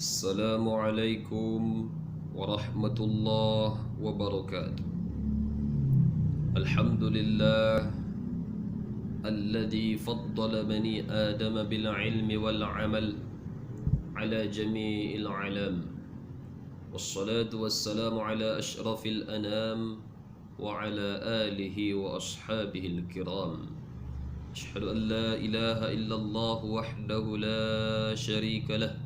Assalamualaikum warahmatullahi wabarakatuh. Alhamdulillah alladhi faddala bani Adam bil ilmi wal amal ala jami'il alam. Wassalatu wassalamu ala ashrafil anam wa ala alihi wa ashabihi al-kiram. Ashhadu an la ilaha illallah wahdahu la sharika lah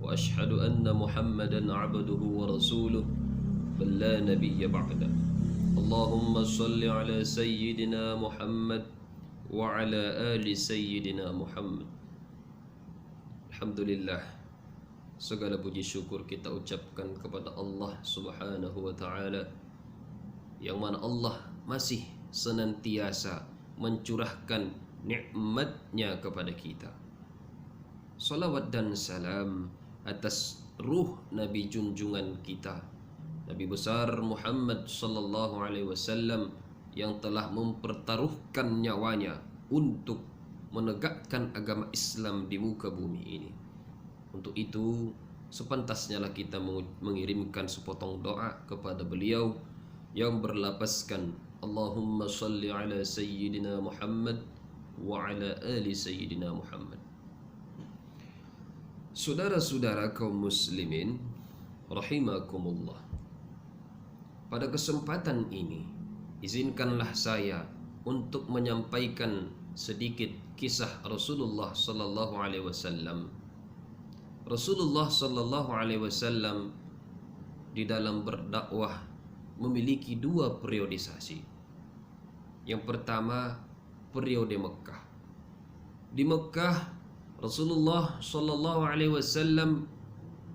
wa ashhadu anna Muhammadan abduhu wa rasuluh bal la nabiyya ba'da. Allahumma salli ala sayyidina Muhammad wa ala ali sayyidina Muhammad. Alhamdulillah, segala puji syukur kita ucapkan kepada Allah Subhanahu wa taala, yang mana Allah masih senantiasa mencurahkan nikmatnya kepada kita. Salawat dan salam atas ruh Nabi junjungan kita, Nabi besar Muhammad sallallahu alaihi wasallam, yang telah mempertaruhkan nyawanya untuk menegakkan agama Islam di muka bumi ini. Untuk itu sepantasnya lah kita mengirimkan sepotong doa kepada beliau yang berlapaskan Allahumma salli ala sayyidina Muhammad wa ala ali sayyidina Muhammad. Saudara-saudara kaum muslimin rahimakumullah, pada kesempatan ini izinkanlah saya untuk menyampaikan sedikit kisah Rasulullah sallallahu alaihi wasallam. Rasulullah sallallahu alaihi wasallam di dalam berdakwah memiliki dua periodisasi. Yang pertama, periode Mekah. Di Mekah Rasulullah sallallahu alaihi wasallam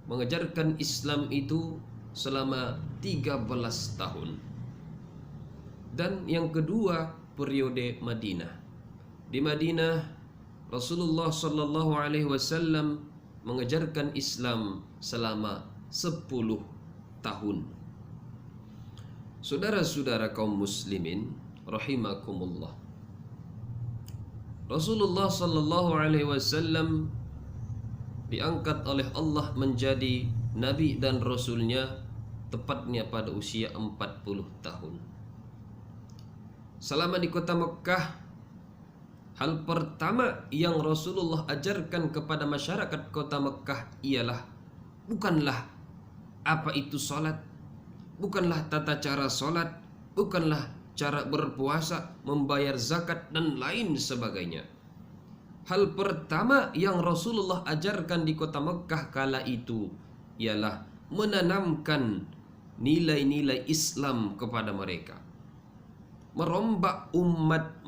mengajarkan Islam itu selama 13 tahun. Dan yang kedua, periode Madinah. Di Madinah Rasulullah sallallahu alaihi wasallam mengajarkan Islam selama 10 tahun. Saudara-saudara kaum muslimin rahimakumullah, Rasulullah sallallahu alaihi wasallam diangkat oleh Allah menjadi nabi dan rasulnya tepatnya pada usia 40 tahun. Selama di kota Mekah, hal pertama yang Rasulullah ajarkan kepada masyarakat kota Mekah ialah bukanlah apa itu salat, bukanlah tata cara salat, bukanlah cara berpuasa, membayar zakat dan lain sebagainya. Hal pertama yang Rasulullah ajarkan di kota Mekah kala itu ialah menanamkan nilai-nilai Islam kepada mereka. Merombak umat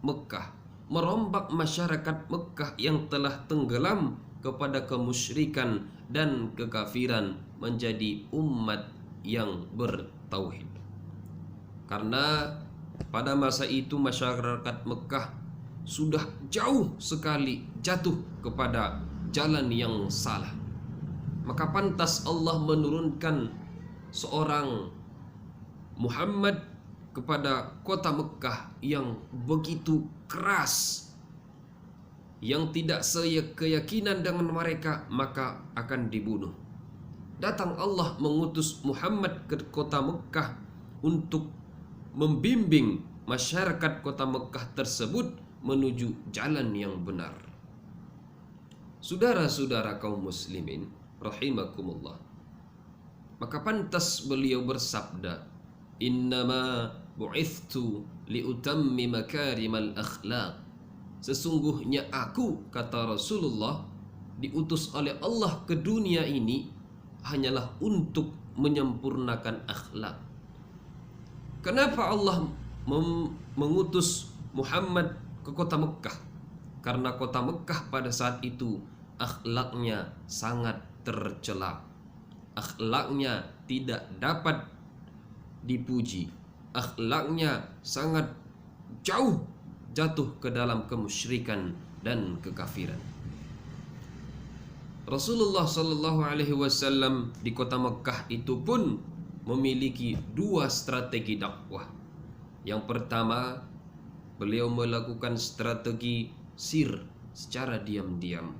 Mekah, merombak masyarakat Mekah yang telah tenggelam kepada kemusyrikan dan kekafiran menjadi umat yang bertauhid. Karena pada masa itu masyarakat Mekah sudah jauh sekali jatuh kepada jalan yang salah. Maka pantas Allah menurunkan seorang Muhammad kepada kota Mekah yang begitu keras, yang tidak sekeyakinan dengan mereka maka akan dibunuh. Datang Allah mengutus Muhammad ke kota Mekah untuk membimbing masyarakat kota Mekah tersebut menuju jalan yang benar. Saudara-saudara kaum muslimin rahimakumullah, maka pantas beliau bersabda, innama bu'ithtu liutammi makarimal akhlaq. Sesungguhnya aku, kata Rasulullah, diutus oleh Allah ke dunia ini hanyalah untuk menyempurnakan akhlak. Kenapa Allah mengutus Muhammad ke kota Mekah? Karena kota Mekah pada saat itu akhlaknya sangat tercela, akhlaknya tidak dapat dipuji, akhlaknya sangat jauh jatuh ke dalam kemusyrikan dan kekafiran. Rasulullah sallallahu alaihi wasallam di kota Mekah itu pun memiliki dua strategi dakwah. Yang pertama, beliau melakukan strategi sir secara diam-diam.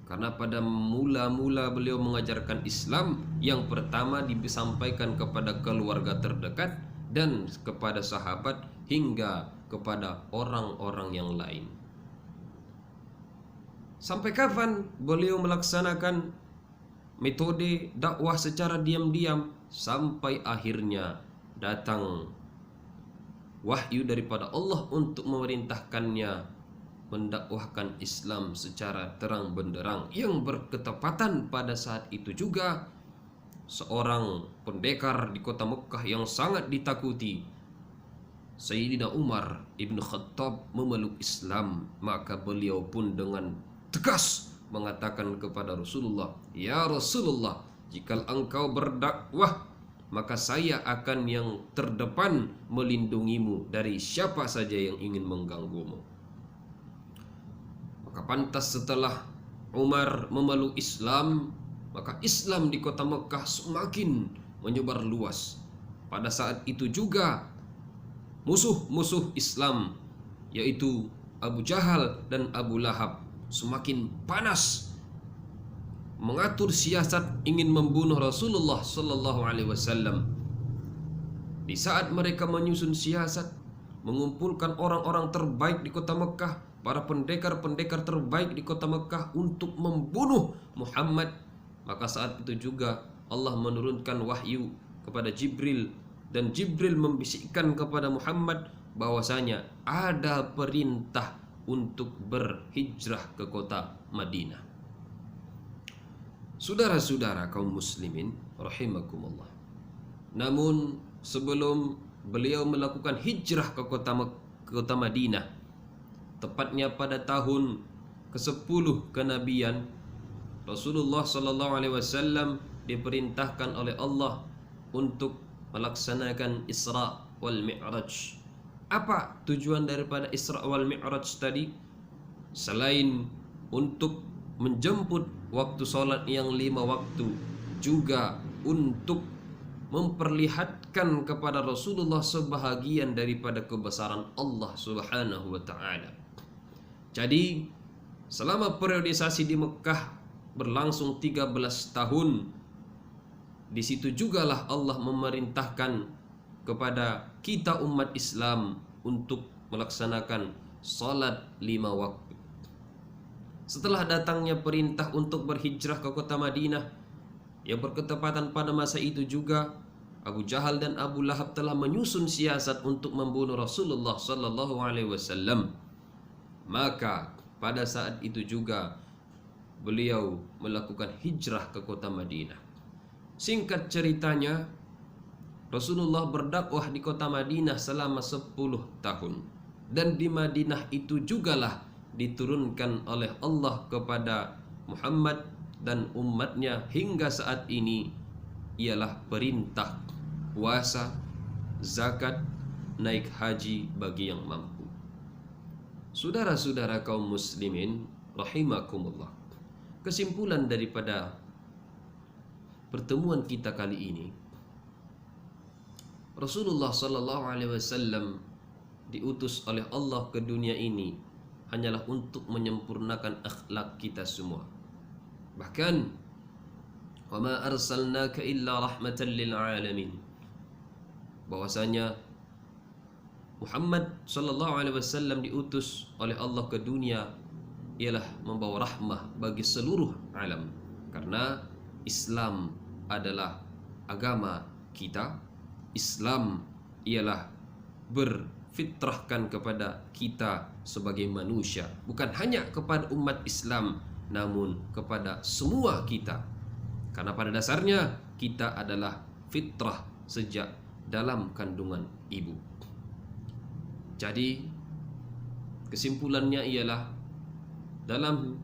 Karena pada mula-mula beliau mengajarkan Islam, yang pertama disampaikan kepada keluarga terdekat dan kepada sahabat hingga kepada orang-orang yang lain. Sampai kapan beliau melaksanakan metode dakwah secara diam-diam? Sampai akhirnya datang wahyu daripada Allah untuk memerintahkannya mendakwahkan Islam secara terang benderang, yang berketepatan pada saat itu juga seorang pendekar di kota Mekah yang sangat ditakuti, Sayyidina Umar ibn Khattab, memeluk Islam. Maka beliau pun dengan tegas mengatakan kepada Rasulullah, "Ya Rasulullah, jika engkau berdakwah, maka saya akan yang terdepan melindungimu dari siapa saja yang ingin mengganggumu." Maka pantas setelah Umar memeluk Islam, maka Islam di kota Mekah semakin menyebar luas. Pada saat itu juga musuh-musuh Islam, yaitu Abu Jahal dan Abu Lahab, semakin panas mengatur siasat ingin membunuh Rasulullah sallallahu alaihi wasallam. Di saat mereka menyusun siasat mengumpulkan orang-orang terbaik di kota Mekah, para pendekar-pendekar terbaik di kota Mekah untuk membunuh Muhammad, maka saat itu juga Allah menurunkan wahyu kepada Jibril, dan Jibril membisikkan kepada Muhammad bahwasanya ada perintah untuk berhijrah ke kota Madinah. Saudara-saudara kaum muslimin rahimakumullah. Namun sebelum beliau melakukan hijrah ke kota Madinah, tepatnya pada tahun ke-10 kenabian, Rasulullah sallallahu alaihi wasallam diperintahkan oleh Allah untuk melaksanakan Isra wal Mi'raj. Apa tujuan daripada Isra wal Mi'raj tadi? Selain untuk menjemput waktu sholat yang 5 waktu, juga untuk memperlihatkan kepada Rasulullah sebahagian daripada kebesaran Allah Subhanahu wa taala. Jadi selama periodisasi di Mekah berlangsung 13 tahun, di situ jugalah Allah memerintahkan kepada kita umat Islam untuk melaksanakan salat 5 waktu. Setelah datangnya perintah untuk berhijrah ke kota Madinah, yang berketepatan pada masa itu juga Abu Jahal dan Abu Lahab telah menyusun siasat untuk membunuh Rasulullah sallallahu alaihi wasallam. Maka pada saat itu juga beliau melakukan hijrah ke kota Madinah. Singkat ceritanya, Rasulullah berdakwah di kota Madinah selama 10 tahun. Dan di Madinah itu jugalah diturunkan oleh Allah kepada Muhammad dan umatnya hingga saat ini, ialah perintah puasa, zakat, naik haji bagi yang mampu. Saudara-saudara kaum muslimin rahimakumullah. Kesimpulan daripada pertemuan kita kali ini, Rasulullah sallallahu alaihi wasallam diutus oleh Allah ke dunia ini hanyalah untuk menyempurnakan akhlak kita semua. Bahkan wa ma arsalnaka illa rahmatan lil alamin, bahwasanya Muhammad sallallahu alaihi wasallam diutus oleh Allah ke dunia ialah membawa rahmah bagi seluruh alam. Karena Islam adalah agama kita. Islam ialah berfitrahkan kepada kita sebagai manusia, bukan hanya kepada umat Islam, namun kepada semua kita. Karena pada dasarnya kita adalah fitrah sejak dalam kandungan ibu. Jadi kesimpulannya ialah dalam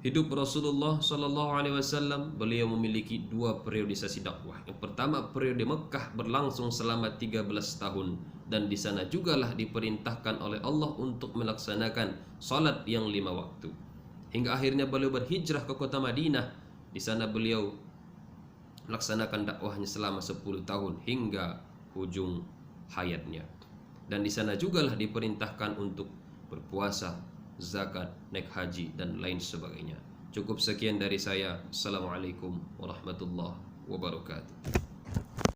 hidup Rasulullah sallallahu alaihi wasallam, beliau memiliki 2 periodisasi dakwah. Yang pertama, periode Mekah berlangsung selama 13 tahun, dan di sana jugalah diperintahkan oleh Allah untuk melaksanakan salat yang 5 waktu. Hingga akhirnya beliau berhijrah ke kota Madinah. Di sana beliau melaksanakan dakwahnya selama 10 tahun hingga ujung hayatnya. Dan di sana jugalah diperintahkan untuk berpuasa, zakat, naik haji dan lain sebagainya. Cukup sekian dari saya. Assalamualaikum warahmatullahi wabarakatuh.